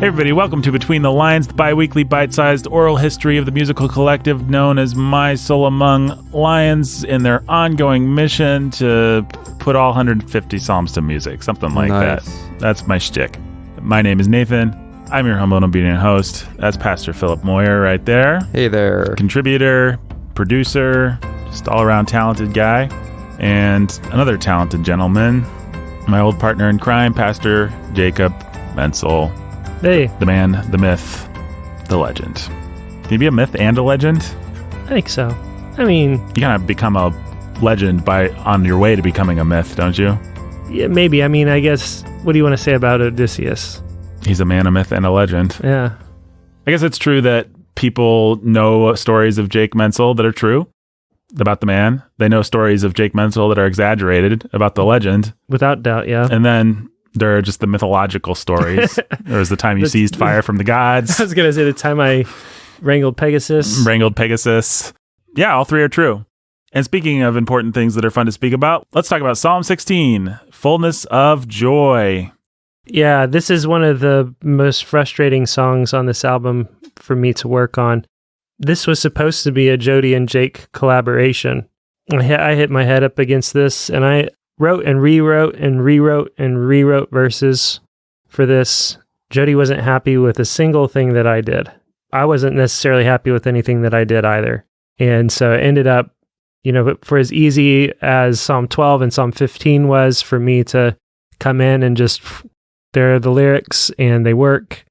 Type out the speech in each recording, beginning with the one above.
Hey everybody, welcome to Between the Lines, the bi-weekly bite-sized oral history of the musical collective known as My Soul Among Lions in their ongoing mission to put all 150 psalms to music, something like that. That's my shtick. My name is Nathan. I'm your humble and obedient host. That's Pastor Philip Moyer right there. Hey there. Contributor, producer, just all-around talented guy. And another talented gentleman, my old partner in crime, Pastor Jacob Menzel. Hey. The man, the myth, the legend. Can you be a myth and a legend? I think so. I mean... You kind of become a legend on your way to becoming a myth, don't you? Yeah, maybe. I mean, I guess, what do you want to say about Odysseus? He's a man, a myth, and a legend. Yeah. I guess it's true that people know stories of Jake Menzel that are true about the man. They know stories of Jake Menzel that are exaggerated about the legend. Without doubt, yeah. And then... there are just the mythological stories. There was the time you seized fire from the gods. I was going to say the time I wrangled Pegasus. Yeah, all three are true. And speaking of important things that are fun to speak about, let's talk about Psalm 16, Fullness of Joy. Yeah, this is one of the most frustrating songs on this album for me to work on. This was supposed to be a Jody and Jake collaboration. I hit my head up against this, and I wrote and rewrote verses for this. Jody wasn't happy with a single thing that I did. I wasn't necessarily happy with anything that I did either. And so it ended up, for as easy as Psalm 12 and Psalm 15 was for me to come in and just, there are the lyrics and they work.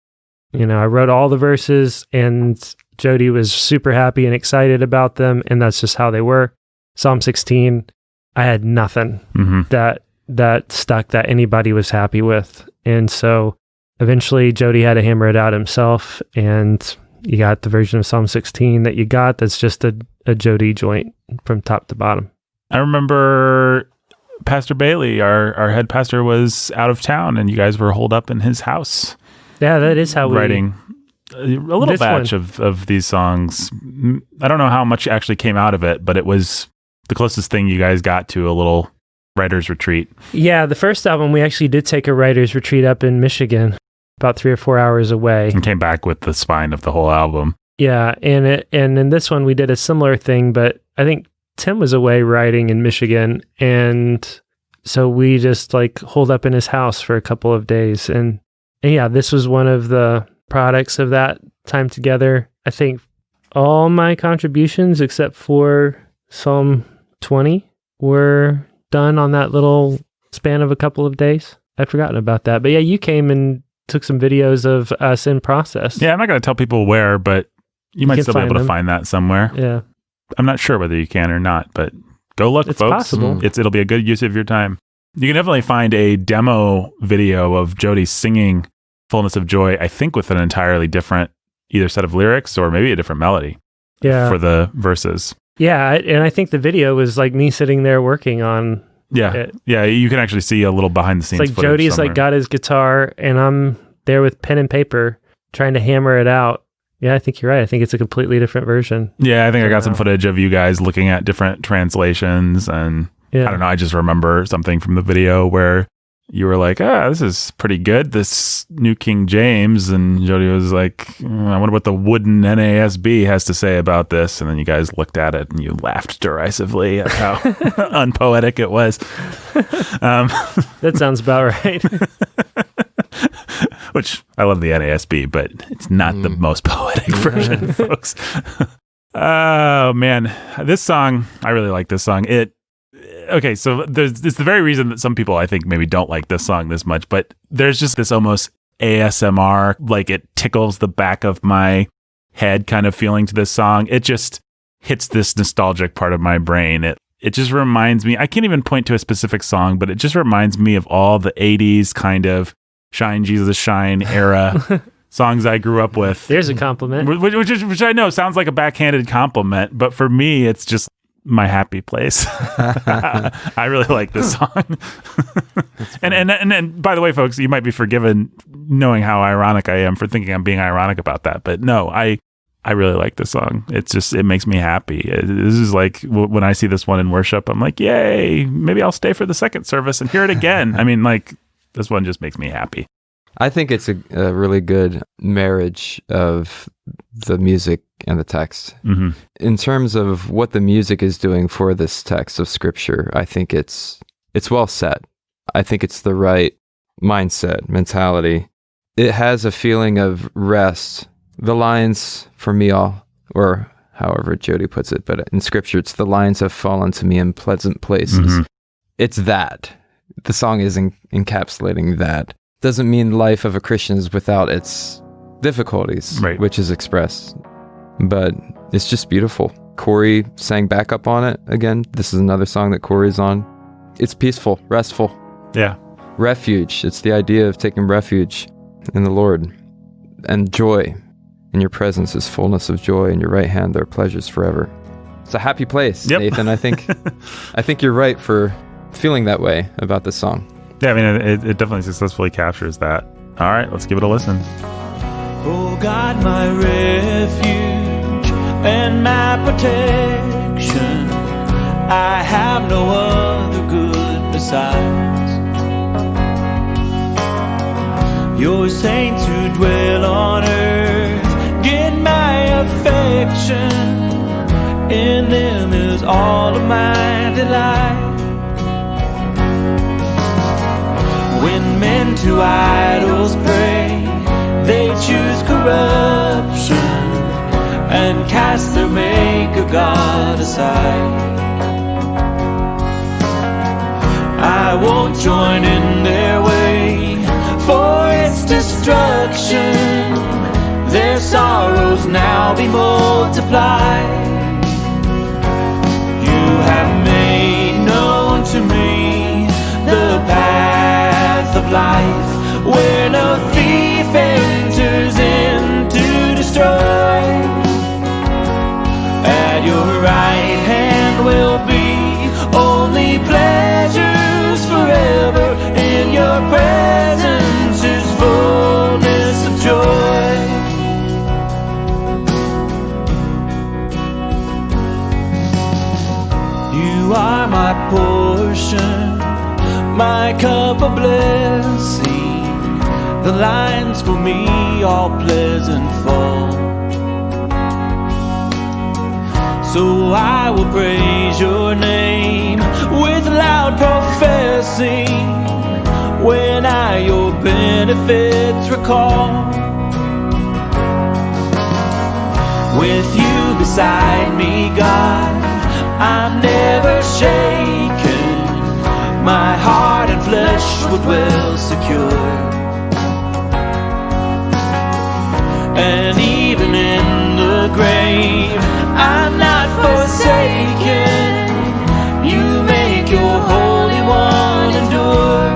I wrote all the verses and Jody was super happy and excited about them. And that's just how they were. Psalm 16, I had nothing that stuck that anybody was happy with. And so eventually Jody had to hammer it out himself, and you got the version of Psalm 16 that you got that's just a Jody joint from top to bottom. I remember Pastor Bailey, our head pastor, was out of town and you guys were holed up in his house. Yeah, that is how writing a little batch of these songs. I don't know how much actually came out of it, but it was the closest thing you guys got to a little writer's retreat. Yeah, the first album, we actually did take a writer's retreat up in Michigan, about 3 or 4 hours away. And came back with the spine of the whole album. Yeah, and in this one, we did a similar thing, but I think Tim was away writing in Michigan, and so we just holed up in his house for a couple of days. And yeah, this was one of the products of that time together. I think all my contributions, except for Psalm 20 were done on that little span of a couple of days. I'd forgotten about that. But yeah, you came and took some videos of us in process. Yeah, I'm not going to tell people where, but you might still be able to find that somewhere. Yeah. I'm not sure whether you can or not, but go look, it's folks. Possible. It'll be a good use of your time. You can definitely find a demo video of Jody singing Fullness of Joy, I think with an entirely different either set of lyrics or maybe a different melody for the verses. Yeah, and I think the video was me sitting there working on it. Yeah, you can actually see a little behind the scenes footage. Jody's got his guitar, and I'm there with pen and paper trying to hammer it out. Yeah, I think you're right. I think it's a completely different version. Yeah, I think I got some footage of you guys looking at different translations, and I don't know, I just remember something from the video where you were like, this is pretty good, this New King James. And Jody was like, I wonder what the wooden NASB has to say about this. And then you guys looked at it and you laughed derisively at how unpoetic it was. That sounds about right. Which, I love the NASB, but it's not the most poetic version, folks. Oh, man. This song, I really like this song. Okay, so it's the very reason that some people I think maybe don't like this song this much, but there's just this almost ASMR, it tickles the back of my head kind of feeling to this song. It just hits this nostalgic part of my brain. It just reminds me, I can't even point to a specific song, but it just reminds me of all the 80s kind of Shine Jesus Shine era songs I grew up with. There's a compliment. Which I know sounds like a backhanded compliment, but for me, it's just my happy place. I really like this song. and by the way, folks, you might be forgiven knowing how ironic I am for thinking I'm being ironic about that. But no, I really like this song. It makes me happy. This is when I see this one in worship, I'm like, yay, maybe I'll stay for the second service and hear it again. I mean, this one just makes me happy. I think it's a really good marriage of the music and the text. Mm-hmm. In terms of what the music is doing for this text of Scripture, I think it's well set. I think it's the right mindset, mentality. It has a feeling of rest. The lines for me or however Jody puts it, but in Scripture, it's the lines have fallen to me in pleasant places. Mm-hmm. It's that. The song is encapsulating that. Doesn't mean life of a Christian is without its difficulties, right, which is expressed. But it's just beautiful. Corey sang backup on it again. This is another song that Corey's on. It's peaceful, restful. Yeah. Refuge. It's the idea of taking refuge in the Lord. And joy. In your presence is fullness of joy. In your right hand there are pleasures forever. It's a happy place, yep. Nathan. I think you're right for feeling that way about this song. Yeah, I mean, it definitely successfully captures that. All right, let's give it a listen. Oh God, my refuge and my protection, I have no other good besides. Your saints who dwell on earth get my affection. In them is all of my delight. When men to idols pray, they choose corruption and cast their maker God aside. I won't join in their way, for its destruction. Their sorrows now be multiplied. You have made known to me the path of life, where no thief enters in to destroy. At your right hand will be only pleasures forever. In your presence is fullness of joy. You are my portion, my cup of blessing. The lines for me all pleasant fall. So I will praise your name with loud professing, when I your benefits recall. With you beside me, God, I'm never shaken. My heart and flesh would well secure. And even in the grave, I'm not forsaken. You make your Holy One endure.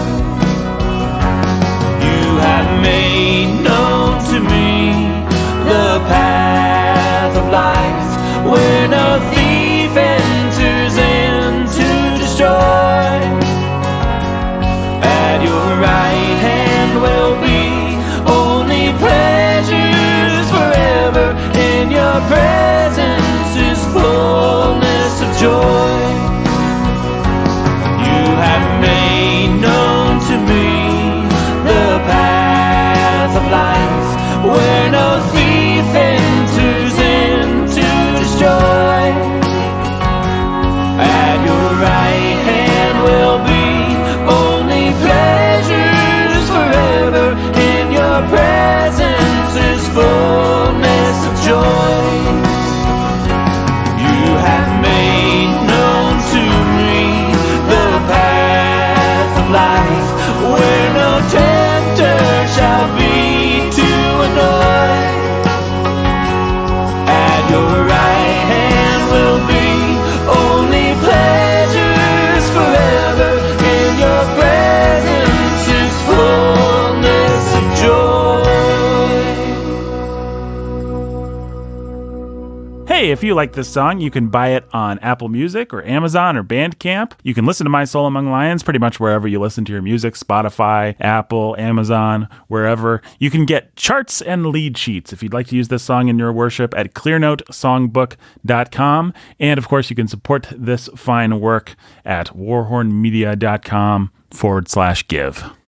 You have made known to me the path of life, where no thief enters in to destroy. At your right hand will be only pleasures forever. In your presence is fullness of joy. You have made known to me the path of life, where no thief enters in to destroy. At your right hand will be only pleasures forever. In your presence is fullness of joy. You have made known to me the path of life, where no tempter shall be to annoy. At your right hand will be only pleasures forever. In your presence is fullness of joy. Hey, if you like this song, you can buy it on Apple Music or Amazon or Bandcamp. You can listen to My Soul Among Lions pretty much wherever you listen to your music, Spotify, Apple, Amazon, wherever. You can get charts and lead sheets if you'd like to use this song in your worship at clearnotesongbook.com. And of course, you can support this fine work at warhornmedia.com/give.